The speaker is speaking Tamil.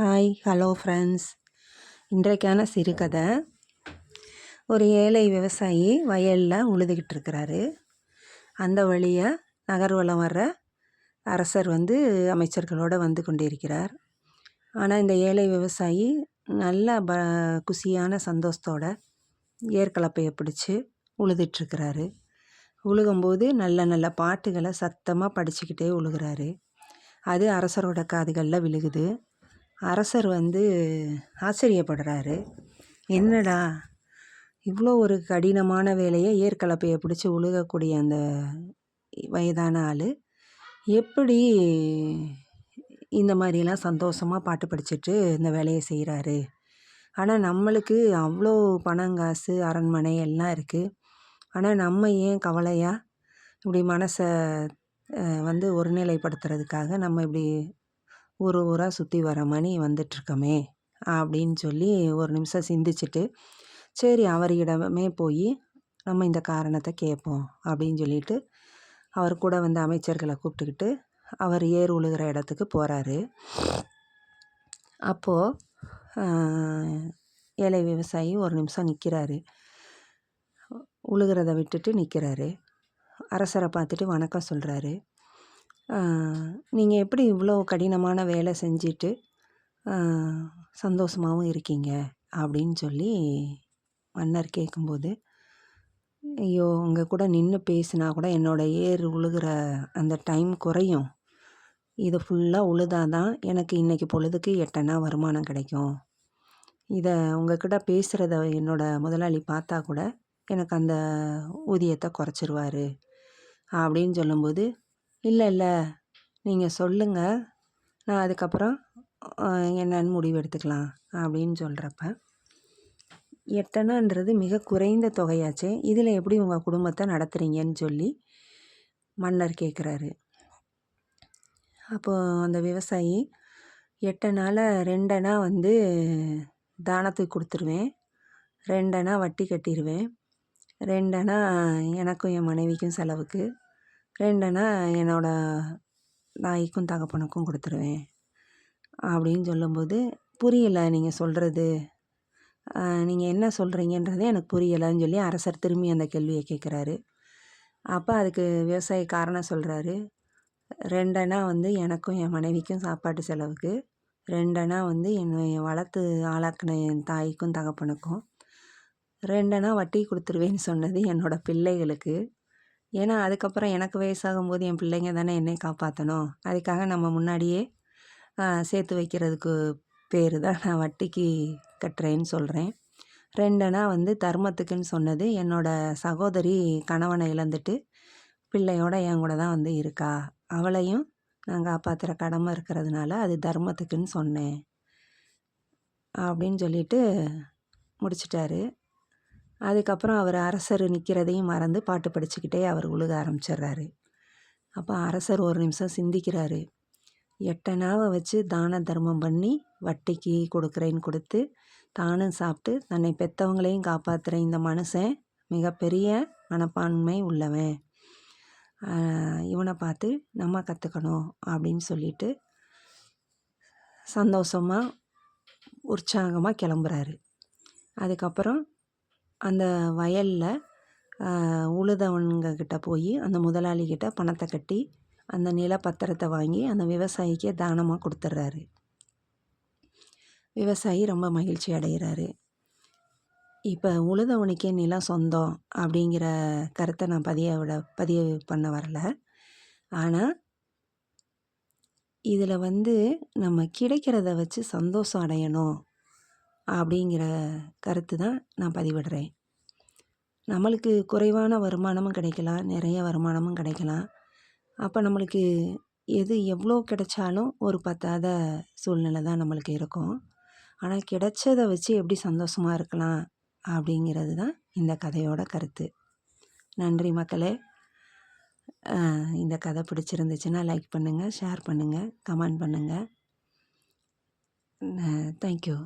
Hi hello friends. இன்றைக்கான சிறுகதை. ஒரு ஏழை விவசாயி வயலில் உழுதுகிட்டு இருக்கிறாரு. அந்த வழியாக நகர்வலம் வர்ற அரசர் அமைச்சர்களோடு வந்து கொண்டிருக்கிறார். ஆனால் இந்த ஏழை விவசாயி நல்ல குஷியான சந்தோஷத்தோட ஏற்கலப்பையை பிடிச்சி உழுதுட்டுருக்கிறாரு. உழுகும்போது நல்ல நல்ல பாட்டுகளை சத்தமாக படிச்சுக்கிட்டே உழுகிறாரு. அது அரசரோட காதுகளில் விழுகுது. அரசர் ஆச்சரியப்படுறாரு. என்னடா இவ்வளோ ஒரு கடினமான வேலையை ஏற்கலப்பையை பிடிச்சி உழுகக்கூடிய அந்த வயதான ஆள் எப்படி இந்த மாதிரிலாம் சந்தோஷமாக பாட்டு படிச்சுட்டு இந்த வேலையை செய்கிறாரு? ஆனால் நம்மளுக்கு அவ்வளோ பணங்காசு அரண்மனை எல்லாம் இருக்குது. ஆனால் நம்ம ஏன் கவலையாக இப்படி மனசை ஒருநிலைப்படுத்துறதுக்காக நம்ம இப்படி ஊராக சுற்றி வர மணி வந்துட்டுருக்கோமே அப்படின்னு சொல்லி ஒரு நிமிஷம் சிந்திச்சுட்டு, சரி அவரிடமே போய் நம்ம இந்த காரணத்தை கேட்போம் அப்படின்னு சொல்லிட்டு அவர் கூட அமைச்சர்களை கூப்பிட்டுக்கிட்டு அவர் ஏர் உழுகிற இடத்துக்கு போகிறாரு. அப்போது ஏழை விவசாயி ஒரு நிமிஷம் நிற்கிறாரு. உழுகிறத விட்டுட்டு நிற்கிறாரு. அரசரை பார்த்துட்டு வணக்கம் சொல்கிறாரு. நீங்கள் எப்படி இவ்வளோ கடினமான வேலை செஞ்சுட்டு சந்தோஷமாகவும் இருக்கீங்க அப்படின்னு சொல்லி மன்னர் கேட்கும்போது, ஐயோ உங்கள் கூட நின்று பேசினா கூட என்னோடய ஏர் உழுகிற அந்த டைம் குறையும். இதை ஃபுல்லாக உழுதாதான் எனக்கு இன்றைக்கி பொழுதுக்கு 8 அணா வருமானம் கிடைக்கும். இதை உங்கள்கிட்ட பேசுகிறத என்னோடய முதலாளி பார்த்தா கூட எனக்கு அந்த ஊதியத்தை குறைச்சிருவார் அப்படின்னு சொல்லும்போது, இல்லை நீங்கள் சொல்லுங்கள், நான் அதுக்கப்புறம் என்னன்னு முடிவு எடுத்துக்கலாம் அப்படின்னு சொல்கிறப்ப, 8 அணான்றது மிக குறைந்த தொகையாச்சே, இதில் எப்படி உங்கள் குடும்பத்தை நடத்துகிறீங்கன்னு சொல்லி மன்னர் கேட்குறாரு. அப்போது அந்த விவசாயி 8 அணாவில் 2 அணா தானத்துக்கு கொடுத்துருவேன், 2 அணா வட்டி கட்டிடுவேன், 2 அணா எனக்கும் என் மனைவிக்கும் செலவுக்கு, 2 அணா என்னோடய தாய்க்கும் தகப்பனுக்கும் கொடுத்துருவேன் அப்படின்னு சொல்லும்போது, புரியலை நீங்கள் சொல்கிறது, நீங்கள் என்ன சொல்கிறீங்கன்றதே எனக்கு புரியலைன்னு சொல்லி அரசர் திரும்பி அந்த கேள்வியை கேட்குறாரு. அப்போ அதுக்கு விவசாயி காரணம் சொல்கிறாரு. 2 அணா எனக்கும் என் மனைவிக்கும் சாப்பாட்டு செலவுக்கு, 2 அணா என்னை வளர்த்து ஆளாக்கின என் தாய்க்கும் தகப்பனுக்கும், 2 அணா வட்டி கொடுத்துருவேன்னு சொன்னது என்னோடய பிள்ளைகளுக்கு. ஏன்னா அதுக்கப்புறம் எனக்கு வயசாகும்போது என் பிள்ளைங்க தானே என்னை காப்பாற்றணும். அதுக்காக நம்ம முன்னாடியே சேர்த்து வைக்கிறதுக்கு பேர் தான் நான் வட்டிக்கு கட்டுறேன்னு சொல்கிறேன். 2 அணா தர்மத்துக்குன்னு சொன்னது என்னோடய சகோதரி கணவனை இழந்துட்டு பிள்ளையோட என் கூட தான் இருக்கா, அவளையும் நான் காப்பாற்றுற கடமை இருக்கிறதுனால அது தர்மத்துக்குன்னு சொன்னேன் அப்படின்னு சொல்லிட்டு முடிச்சிட்டாரு. அதுக்கப்புறம் அவர் அரசர் நிற்கிறதையும் மறந்து பாட்டு படிச்சுக்கிட்டே அவர் உழுக ஆரம்பிச்சிடுறாரு. அப்போ அரசர் ஒரு நிமிஷம் சிந்திக்கிறாரு. 8 அணாவை வச்சு தான தர்மம் பண்ணி வட்டிக்கு கொடுக்குறேன்னு கொடுத்து தானும் சாப்பிட்டு தன்னை பெற்றவங்களையும் காப்பாற்றுற இந்த மனுஷன் மிகப்பெரிய மனப்பான்மை உள்ளவன், இவனை பார்த்து நம்ம கற்றுக்கணும் அப்படின்னு சொல்லிட்டு சந்தோஷமாக உற்சாகமாக கிளம்புறாரு. அதுக்கப்புறம் அந்த வயலில் உழுதவன்கிட்ட போய் அந்த முதலாளிகிட்ட பணத்தை கட்டி அந்த நிலப்பத்திரத்தை வாங்கி அந்த விவசாயிக்கு தானமாக கொடுத்துட்றாரு. விவசாயி ரொம்ப மகிழ்ச்சி அடைகிறாரு. இப்போ உழுதவனுக்கே நிலம் சொந்தம் அப்படிங்கிற கருத்தை நான் பதிவு பண்ண வரல. ஆனால் இதில் நம்ம கிடைக்கிறத வச்சு சந்தோஷம் அடையணும் அப்படிங்கிற கருத்து தான் நான் பதிவிடுறேன். நம்மளுக்கு குறைவான வருமானமும் கிடைக்கலாம், நிறைய வருமானமும் கிடைக்கலாம். அப்போ நம்மளுக்கு எது எவ்வளோ கிடைச்சாலும் ஒரு பத்தாத சூழ்நிலை தான் நம்மளுக்கு இருக்கும். ஆனால் கிடைச்சதை வச்சு எப்படி சந்தோஷமாக இருக்கலாம் அப்படிங்கிறது தான் இந்த கதையோட கருத்து. நன்றி மக்களே. இந்த கதை பிடிச்சிருந்துச்சுன்னா லைக் பண்ணுங்கள், ஷேர் பண்ணுங்கள், கமெண்ட் பண்ணுங்கள். தேங்க்யூ.